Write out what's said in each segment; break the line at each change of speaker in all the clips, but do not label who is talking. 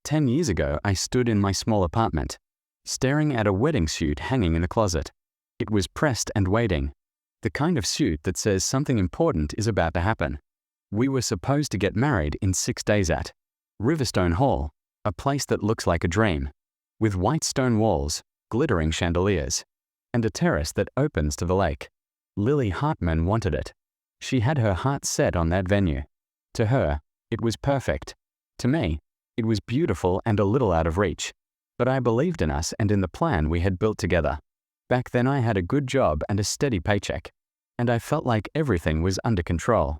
10 years ago, I stood in my small apartment, staring at a wedding suit hanging in the closet. It was pressed and waiting. The kind of suit that says something important is about to happen. We were supposed to get married in 6 days at Riverstone Hall, a place that looks like a dream, with white stone walls, glittering chandeliers, and a terrace that opens to the lake. Lily Hartman wanted it. She had her heart set on that venue. To her, it was perfect. To me, it was beautiful and a little out of reach. But I believed in us and in the plan we had built together. Back then I had a good job and a steady paycheck, and I felt like everything was under control.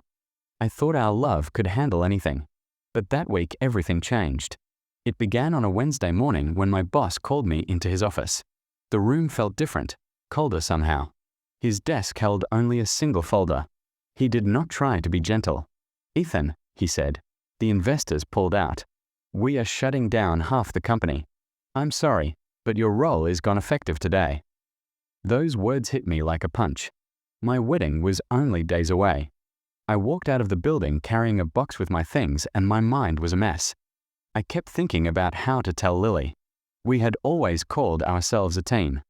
I thought our love could handle anything. But that week everything changed. It began on a Wednesday morning when my boss called me into his office. The room felt different, colder somehow. His desk held only a single folder. He did not try to be gentle. "Ethan," he said, "the investors pulled out. We are shutting down half the company. I'm sorry, but your role is gone effective today." Those words hit me like a punch. My wedding was only days away. I walked out of the building carrying a box with my things, and my mind was a mess. I kept thinking about how to tell Lily. We had always called ourselves a team.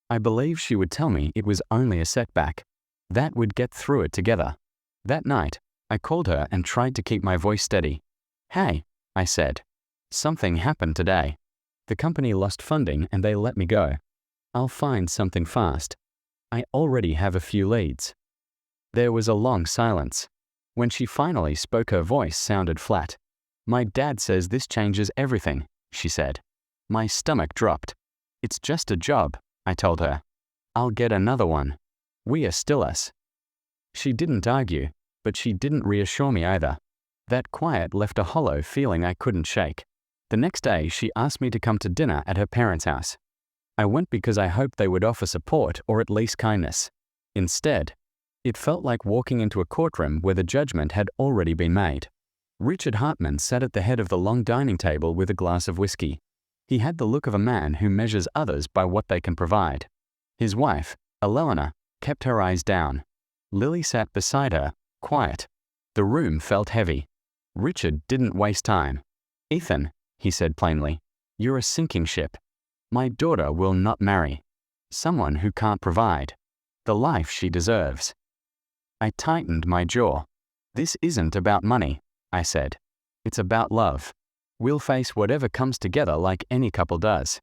I believed she would tell me it was only a setback, that we'd get through it together. That night, I called her and tried to keep my voice steady. "Hey," I said, "something happened today. The company lost funding and they let me go. I'll find something fast. I already have a few leads." There was a long silence. When she finally spoke, her voice sounded flat. "My dad says this changes everything," she said. My stomach dropped. "It's just a job," I told her. "I'll get another one. We are still us." She didn't argue, but she didn't reassure me either. That quiet left a hollow feeling I couldn't shake. The next day, she asked me to come to dinner at her parents' house. I went because I hoped they would offer support or at least kindness. Instead, it felt like walking into a courtroom where the judgment had already been made. Richard Hartman sat at the head of the long dining table with a glass of whiskey. He had the look of a man who measures others by what they can provide. His wife, Elena, kept her eyes down. Lily sat beside her, quiet. The room felt heavy. Richard didn't waste time. "Ethan," he said plainly, "you're a sinking ship. My daughter will not marry someone who can't provide the life she deserves." I tightened my jaw. "This isn't about money," I said. "It's about love. We'll face whatever comes together like any couple does."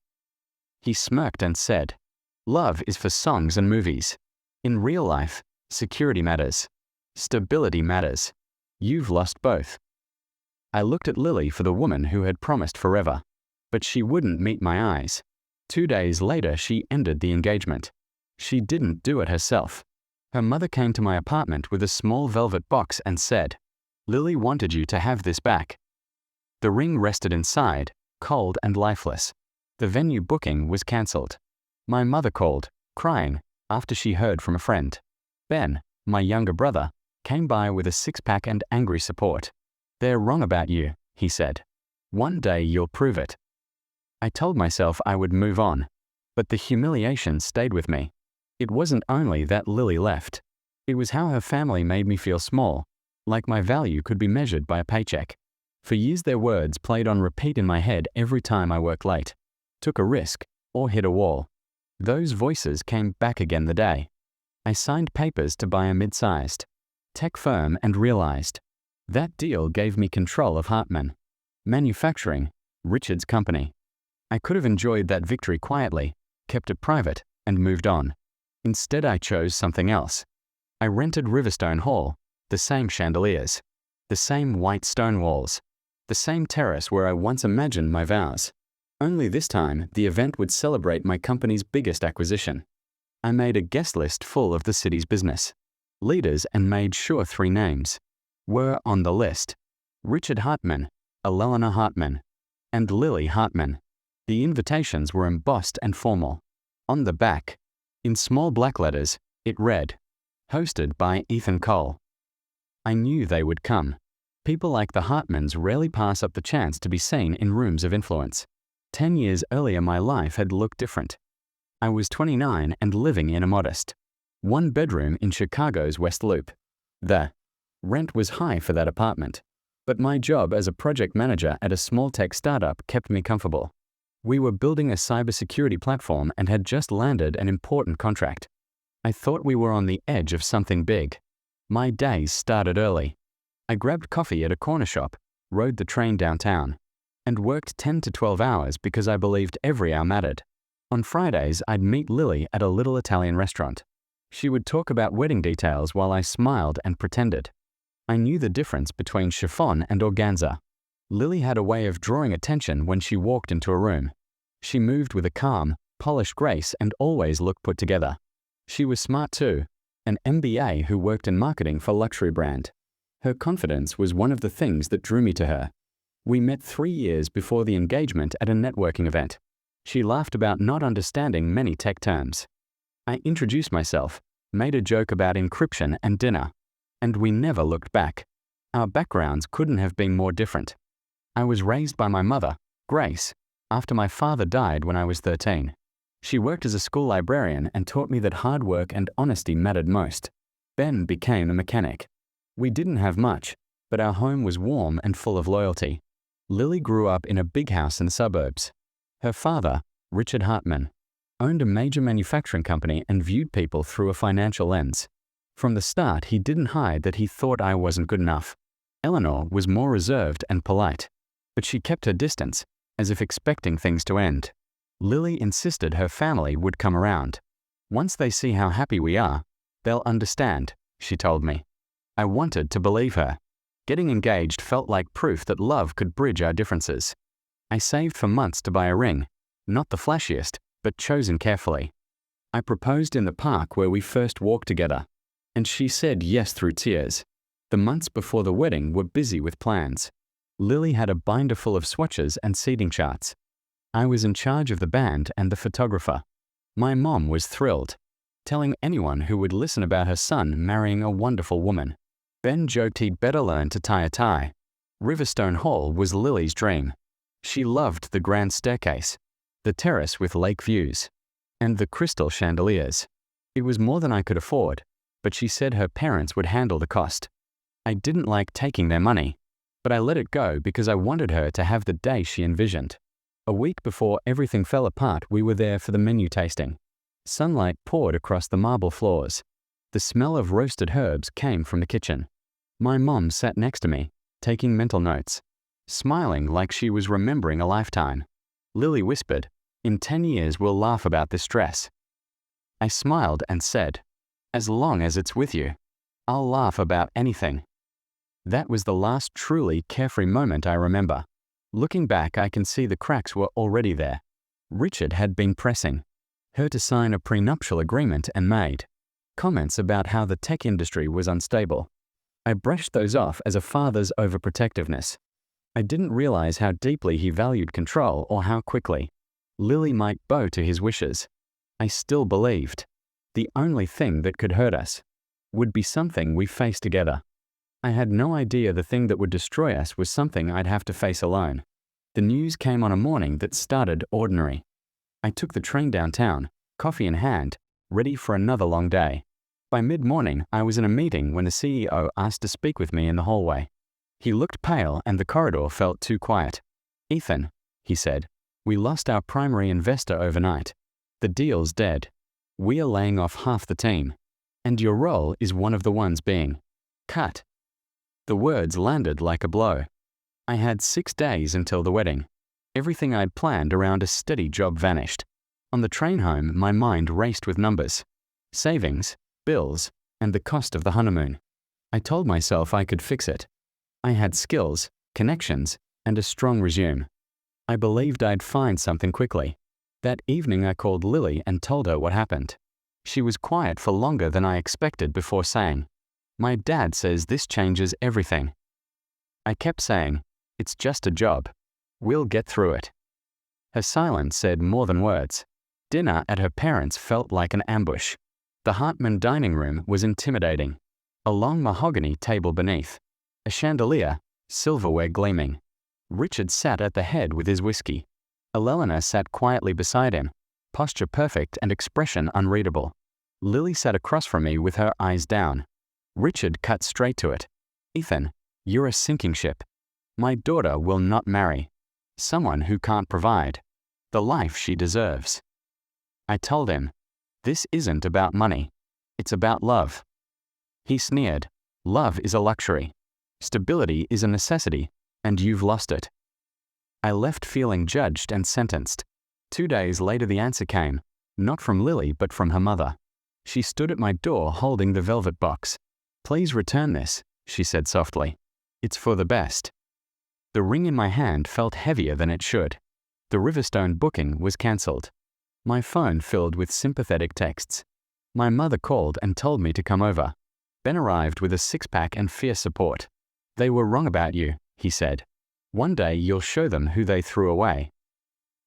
He smirked and said, "Love is for songs and movies. In real life, security matters. Stability matters. You've lost both." I looked at Lily for the woman who had promised forever, but she wouldn't meet my eyes. 2 days later, she ended the engagement. She didn't do it herself. Her mother came to my apartment with a small velvet box and said, "Lily wanted you to have this back." The ring rested inside, cold and lifeless. The venue booking was cancelled. My mother called, crying, after she heard from a friend. Ben, my younger brother, came by with a six-pack and angry support. "They're wrong about you," he said. "One day you'll prove it." I told myself I would move on, but the humiliation stayed with me. It wasn't only that Lily left. It was how her family made me feel small, like my value could be measured by a paycheck. For years their words played on repeat in my head every time I worked late, took a risk, or hit a wall. Those voices came back again the day I signed papers to buy a mid-sized tech firm and realized that deal gave me control of Hartman Manufacturing, Richard's company. I could have enjoyed that victory quietly, kept it private, and moved on. Instead, I chose something else. I rented Riverstone Hall, the same chandeliers, the same white stone walls, the same terrace where I once imagined my vows. Only this time, the event would celebrate my company's biggest acquisition. I made a guest list full of the city's business leaders and made sure 3 names were on the list: Richard Hartman, Elena Hartman, and Lily Hartman. The invitations were embossed and formal. On the back, in small black letters, it read, "Hosted by Ethan Cole." I knew they would come. People like the Hartmans rarely pass up the chance to be seen in rooms of influence. 10 years earlier, my life had looked different. I was 29 and living in a modest 1-bedroom in Chicago's West Loop. The rent was high for that apartment, But my job as a project manager at a small tech startup kept me comfortable. We were building a cybersecurity platform and had just landed an important contract. I thought we were on the edge of something big. My days started early. I grabbed coffee at a corner shop, rode the train downtown, and worked 10 to 12 hours because I believed every hour mattered. On Fridays, I'd meet Lily at a little Italian restaurant. She would talk about wedding details while I smiled and pretended. I knew the difference between chiffon and organza. Lily had a way of drawing attention when she walked into a room. She moved with a calm, polished grace and always looked put together. She was smart too, an MBA who worked in marketing for a luxury brand. Her confidence was one of the things that drew me to her. We met 3 years before the engagement at a networking event. She laughed about not understanding many tech terms. I introduced myself, made a joke about encryption and dinner, and we never looked back. Our backgrounds couldn't have been more different. I was raised by my mother, Grace, after my father died when I was 13. She worked as a school librarian and taught me that hard work and honesty mattered most. Ben became a mechanic. We didn't have much, but our home was warm and full of loyalty. Lily grew up in a big house in the suburbs. Her father, Richard Hartman, owned a major manufacturing company and viewed people through a financial lens. From the start, he didn't hide that he thought I wasn't good enough. Eleanor was more reserved and polite, but she kept her distance, as if expecting things to end. Lily insisted her family would come around. Once they see how happy we are, they'll understand, she told me. I wanted to believe her. Getting engaged felt like proof that love could bridge our differences. I saved for months to buy a ring, not the flashiest, but chosen carefully. I proposed in the park where we first walked together, and she said yes through tears. The months before the wedding were busy with plans. Lily had a binder full of swatches and seating charts. I was in charge of the band and the photographer. My mom was thrilled, telling anyone who would listen about her son marrying a wonderful woman. Ben joked he'd better learn to tie a tie. Riverstone Hall was Lily's dream. She loved the grand staircase, the terrace with lake views, and the crystal chandeliers. It was more than I could afford, but she said her parents would handle the cost. I didn't like taking their money, but I let it go because I wanted her to have the day she envisioned. A week before everything fell apart, we were there for the menu tasting. Sunlight poured across the marble floors. The smell of roasted herbs came from the kitchen. My mom sat next to me, taking mental notes, smiling like she was remembering a lifetime. Lily whispered, "In 10 years we'll laugh about this dress." I smiled and said, "As long as it's with you, I'll laugh about anything." That was the last truly carefree moment I remember. Looking back, I can see the cracks were already there. Richard had been pressing her to sign a prenuptial agreement and made comments about how the tech industry was unstable. I brushed those off as a father's overprotectiveness. I didn't realize how deeply he valued control or how quickly Lily might bow to his wishes. I still believed the only thing that could hurt us would be something we faced together. I had no idea the thing that would destroy us was something I'd have to face alone. The news came on a morning that started ordinary. I took the train downtown, coffee in hand, ready for another long day. By mid-morning, I was in a meeting when the CEO asked to speak with me in the hallway. He looked pale and the corridor felt too quiet. "Ethan," he said, "we lost our primary investor overnight. The deal's dead. We are laying off half the team, and your role is one of the ones being cut." The words landed like a blow. I had 6 days until the wedding. Everything I'd planned around a steady job vanished. On the train home, my mind raced with numbers, savings, bills, and the cost of the honeymoon. I told myself I could fix it. I had skills, connections, and a strong resume. I believed I'd find something quickly. That evening I called Lily and told her what happened. She was quiet for longer than I expected before saying, "My dad says this changes everything." I kept saying, "It's just a job. We'll get through it." Her silence said more than words. Dinner at her parents' felt like an ambush. The Hartman dining room was intimidating. A long mahogany table beneath. A chandelier, silverware gleaming. Richard sat at the head with his whiskey. Elena sat quietly beside him, posture perfect and expression unreadable. Lily sat across from me with her eyes down. Richard cut straight to it. "Ethan, you're a sinking ship. My daughter will not marry someone who can't provide the life she deserves. I told him, this isn't about money. It's about love. He sneered, love is a luxury. Stability is a necessity, and you've lost it. I left feeling judged and sentenced. 2 days later the answer came, not from Lily but from her mother. She stood at my door holding the velvet box. Please return this, she said softly. It's for the best. The ring in my hand felt heavier than it should. The Riverstone booking was cancelled. My phone filled with sympathetic texts. My mother called and told me to come over. Ben arrived with a six-pack and fierce support. They were wrong about you, he said. One day you'll show them who they threw away.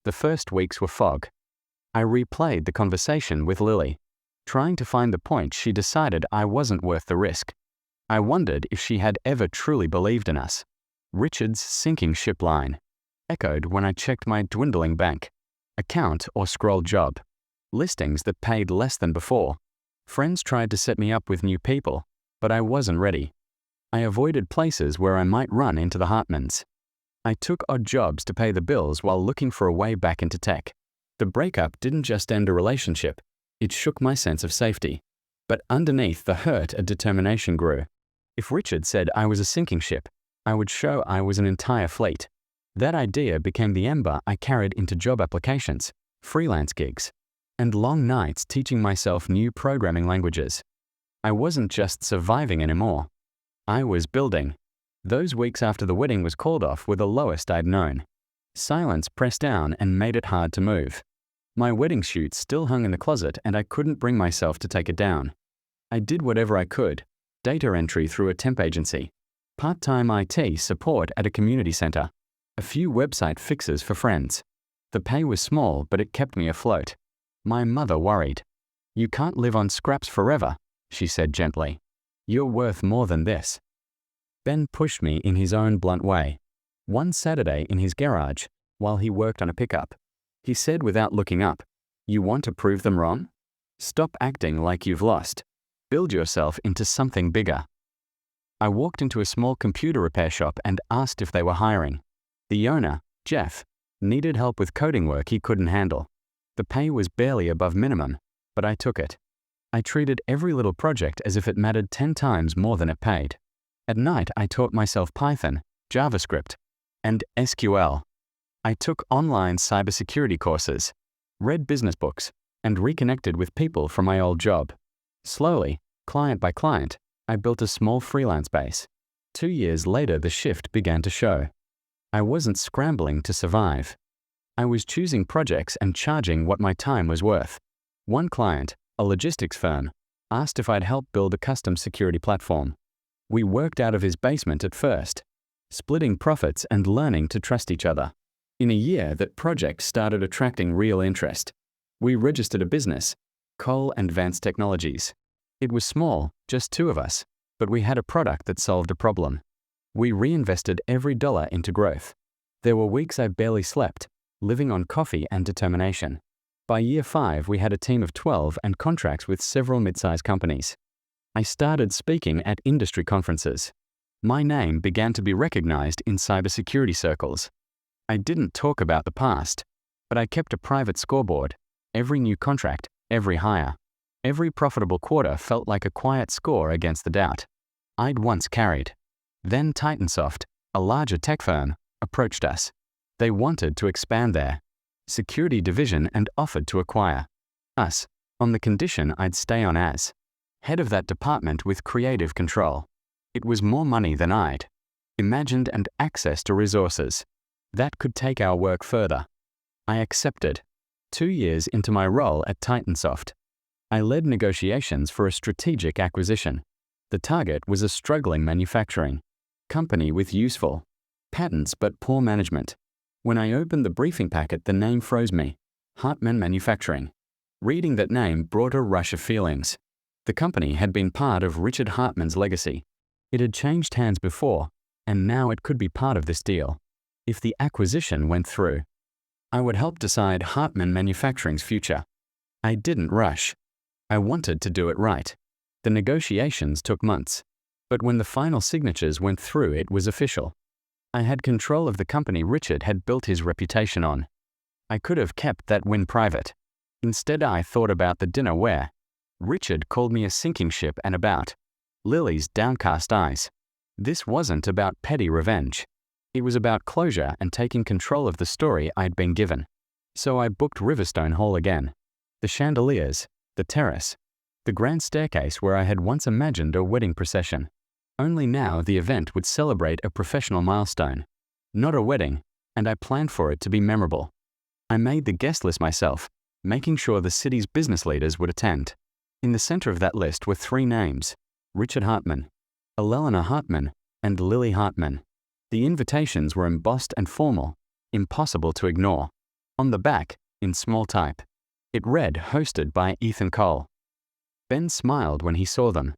The first weeks were fog. I replayed the conversation with Lily. Trying to find the point, she decided I wasn't worth the risk. I wondered if she had ever truly believed in us. Richard's sinking ship line echoed when I checked my dwindling bank account or scrolled job listings that paid less than before. Friends tried to set me up with new people, but I wasn't ready. I avoided places where I might run into the Hartmans. I took odd jobs to pay the bills while looking for a way back into tech. The breakup didn't just end a relationship, it shook my sense of safety. But underneath the hurt, a determination grew. If Richard said I was a sinking ship, I would show I was an entire fleet. That idea became the ember I carried into job applications, freelance gigs, and long nights teaching myself new programming languages. I wasn't just surviving anymore. I was building. Those weeks after the wedding was called off were the lowest I'd known. Silence pressed down and made it hard to move. My wedding shoot still hung in the closet and I couldn't bring myself to take it down. I did whatever I could. Data entry through a temp agency, part-time IT support at a community center, a few website fixes for friends. The pay was small, but it kept me afloat. My mother worried. You can't live on scraps forever, she said gently. You're worth more than this. Ben pushed me in his own blunt way. One Saturday in his garage, while he worked on a pickup, he said without looking up, you want to prove them wrong? Stop acting like you've lost. Build yourself into something bigger. I walked into a small computer repair shop and asked if they were hiring. The owner, Jeff, needed help with coding work he couldn't handle. The pay was barely above minimum, but I took it. I treated every little project as if it mattered 10 times more than it paid. At night, I taught myself Python, JavaScript, and SQL. I took online cybersecurity courses, read business books, and reconnected with people from my old job. Slowly, client by client, I built a small freelance base. 2 years later, the shift began to show. I wasn't scrambling to survive. I was choosing projects and charging what my time was worth. One client, a logistics firm, asked if I'd help build a custom security platform. We worked out of his basement at first, splitting profits and learning to trust each other. In a year, that project started attracting real interest. We registered a business, Cole Advanced Technologies. It was small, just 2 of us, but we had a product that solved a problem. We reinvested every dollar into growth. There were weeks I barely slept, living on coffee and determination. By year 5, we had a team of 12 and contracts with several mid-sized companies. I started speaking at industry conferences. My name began to be recognized in cybersecurity circles. I didn't talk about the past, but I kept a private scoreboard. Every new contract, every hire, every profitable quarter felt like a quiet score against the doubt I'd once carried. Then Titansoft, a larger tech firm, approached us. They wanted to expand their security division and offered to acquire us on the condition I'd stay on as head of that department with creative control. It was more money than I'd imagined and access to resources that could take our work further. I accepted. 2 years into my role at Titansoft, I led negotiations for a strategic acquisition. The target was a struggling manufacturing company with useful patents but poor management. When I opened the briefing packet, the name froze me. Hartman Manufacturing. Reading that name brought a rush of feelings. The company had been part of Richard Hartman's legacy. It had changed hands before, and now it could be part of this deal. If the acquisition went through, I would help decide Hartman Manufacturing's future. I didn't rush. I wanted to do it right. The negotiations took months, but when the final signatures went through, it was official. I had control of the company Richard had built his reputation on. I could have kept that win private. Instead, I thought about the dinner where Richard called me a sinking ship and about Lily's downcast eyes. This wasn't about petty revenge. It was about closure and taking control of the story I'd been given. So I booked Riverstone Hall again. The chandeliers, the terrace, the grand staircase where I had once imagined a wedding procession. Only now the event would celebrate a professional milestone, not a wedding, and I planned for it to be memorable. I made the guest list myself, making sure the city's business leaders would attend. In the center of that list were 3 names: Richard Hartman, Elelena Hartman, and Lily Hartman. The invitations were embossed and formal, impossible to ignore. On the back, in small type, it read, "Hosted by Ethan Cole." Ben smiled when he saw them.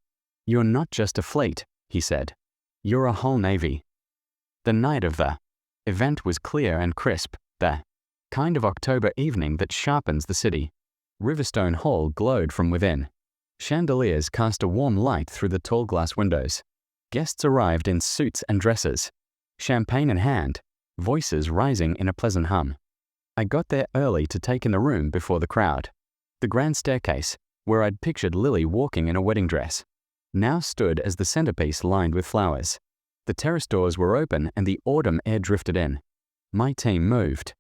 "You're not just a fleet," he said. "You're a whole navy." The night of the event was clear and crisp, the kind of October evening that sharpens the city. Riverstone Hall glowed from within. Chandeliers cast a warm light through the tall glass windows. Guests arrived in suits and dresses, champagne in hand, voices rising in a pleasant hum. I got there early to take in the room before the crowd. The grand staircase, where I'd pictured Lily walking in a wedding dress, now stood as the centerpiece lined with flowers. The terrace doors were open and the autumn air drifted in. My team moved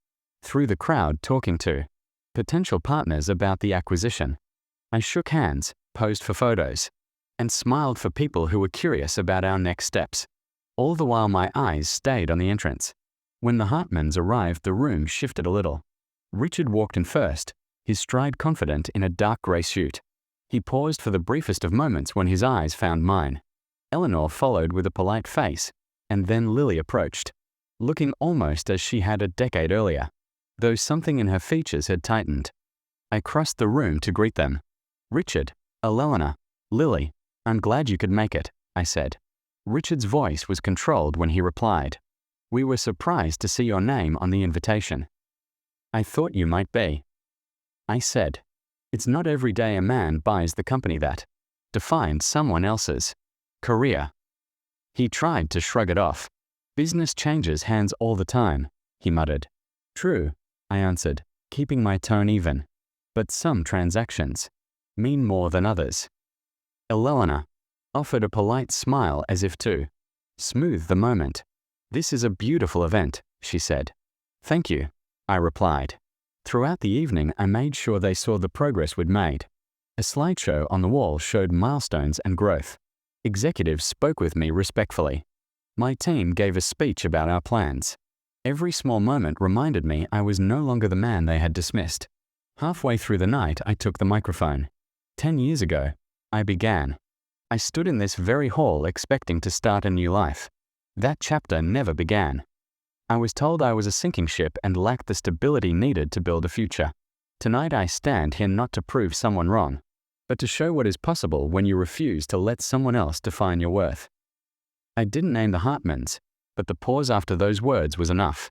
through the crowd, talking to potential partners about the acquisition. I shook hands, posed for photos, and smiled for people who were curious about our next steps. All the while my eyes stayed on the entrance. When the Hartmans arrived, the room shifted a little. Richard walked in first, his stride confident in a dark grey suit. He paused for the briefest of moments when his eyes found mine. Eleanor followed with a polite face, and then Lily approached, looking almost as she had a decade earlier, though something in her features had tightened. I crossed the room to greet them. "Richard, Elelena, Lily, I'm glad you could make it," I said. Richard's voice was controlled when he replied, "We were surprised to see your name on the invitation." "I thought you might be," I said. "It's not every day a man buys the company that defined someone else's career." He tried to shrug it off. "Business changes hands all the time," he muttered. "True," I answered, keeping my tone even. "But some transactions mean more than others." Elelena offered a polite smile as if to smooth the moment. "This is a beautiful event," she said. "Thank you," I replied. Throughout the evening, I made sure they saw the progress we'd made. A slideshow on the wall showed milestones and growth. Executives spoke with me respectfully. My team gave a speech about our plans. Every small moment reminded me I was no longer the man they had dismissed. Halfway through the night, I took the microphone. 10 years ago, I began. I stood in this very hall expecting to start a new life. That chapter never began. I was told I was a sinking ship and lacked the stability needed to build a future. Tonight I stand here not to prove someone wrong, but to show what is possible when you refuse to let someone else define your worth. I didn't name the Hartmans, but the pause after those words was enough.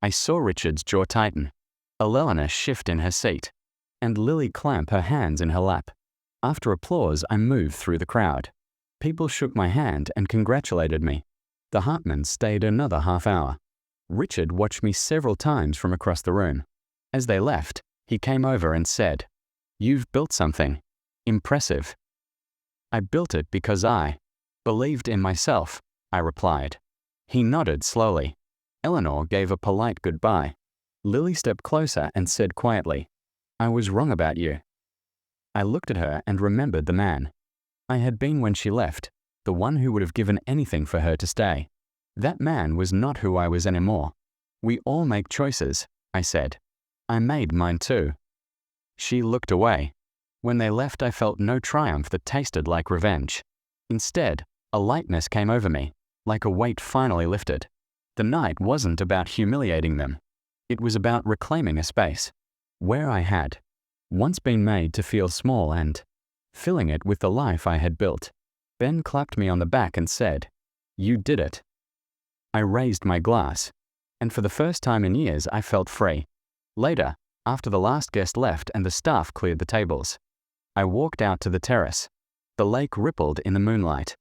I saw Richard's jaw tighten, Elelena shift in her seat, and Lily clamp her hands in her lap. After applause, I moved through the crowd. People shook my hand and congratulated me. The Hartmans stayed another half hour. Richard watched me several times from across the room. As they left, he came over and said, "You've built something impressive." "I built it because I believed in myself," I replied. He nodded slowly. Eleanor gave a polite goodbye. Lily stepped closer and said quietly, "I was wrong about you." I looked at her and remembered the man I had been when she left, the one who would have given anything for her to stay. That man was not who I was anymore. "We all make choices," I said. "I made mine too." She looked away. When they left, I felt no triumph that tasted like revenge. Instead, a lightness came over me, like a weight finally lifted. The night wasn't about humiliating them. It was about reclaiming a space where I had once been made to feel small and filling it with the life I had built. Ben clapped me on the back and said, "You did it." I raised my glass, and for the first time in years I felt free. Later, after the last guest left and the staff cleared the tables, I walked out to the terrace. The lake rippled in the moonlight.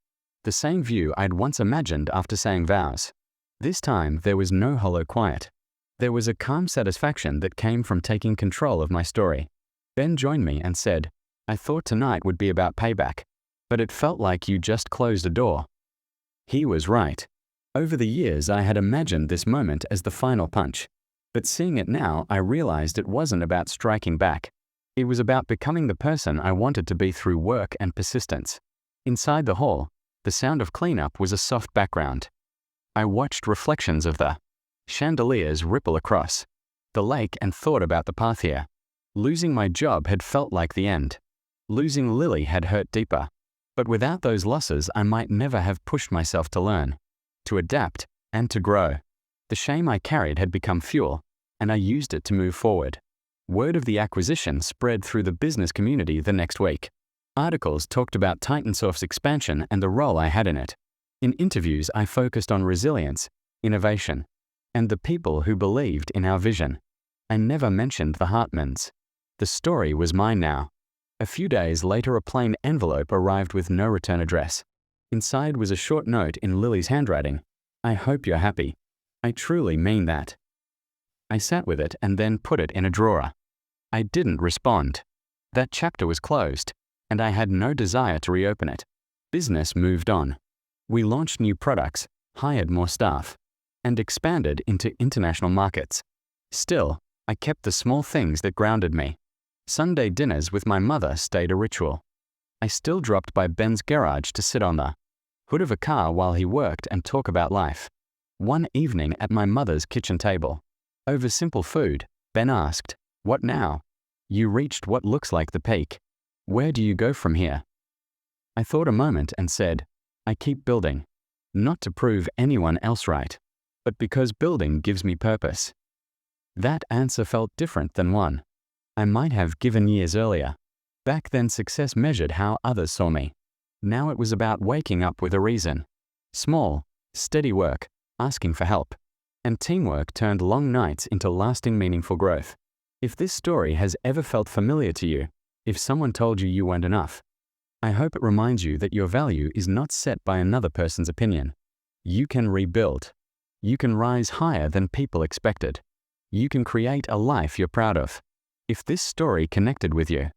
The same view I'd once imagined after saying vows. This time, there was no hollow quiet. There was a calm satisfaction that came from taking control of my story. Ben joined me and said, "I thought tonight would be about payback, but it felt like you just closed a door." He was right. Over the years, I had imagined this moment as the final punch. But seeing it now, I realized it wasn't about striking back. It was about becoming the person I wanted to be through work and persistence. Inside the hall, the sound of cleanup was a soft background. I watched reflections of the chandeliers ripple across the lake and thought about the path here. Losing my job had felt like the end. Losing Lily had hurt deeper. But without those losses, I might never have pushed myself to learn, to adapt, and to grow. The shame I carried had become fuel, and I used it to move forward. Word of the acquisition spread through the business community the next week. Articles talked about TitanSource's expansion and the role I had in it. In interviews, I focused on resilience, innovation, and the people who believed in our vision. I never mentioned the Hartmans. The story was mine now. A few days later, a plain envelope arrived with no return address. Inside was a short note in Lily's handwriting. "I hope you're happy. I truly mean that." I sat with it and then put it in a drawer. I didn't respond. That chapter was closed, and I had no desire to reopen it. Business moved on. We launched new products, hired more staff, and expanded into international markets. Still, I kept the small things that grounded me. Sunday dinners with my mother stayed a ritual. I still dropped by Ben's garage to sit on the hood of a car while he worked and talk about life. One evening at my mother's kitchen table, over simple food, Ben asked, "What now? You reached what looks like the peak. Where do you go from here?" I thought a moment and said, "I keep building. Not to prove anyone else right, but because building gives me purpose." That answer felt different than one I might have given years earlier. Back then, success measured how others saw me. Now it was about waking up with a reason. Small, steady work, asking for help, and teamwork turned long nights into lasting, meaningful growth. If this story has ever felt familiar to you, if someone told you you weren't enough, I hope it reminds you that your value is not set by another person's opinion. You can rebuild. You can rise higher than people expected. You can create a life you're proud of. If this story connected with you,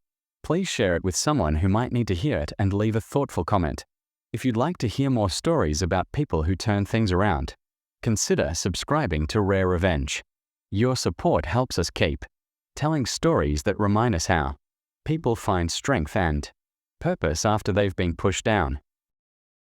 please share it with someone who might need to hear it and leave a thoughtful comment. If you'd like to hear more stories about people who turn things around, consider subscribing to Rare Revenge. Your support helps us keep telling stories that remind us how people find strength and purpose after they've been pushed down.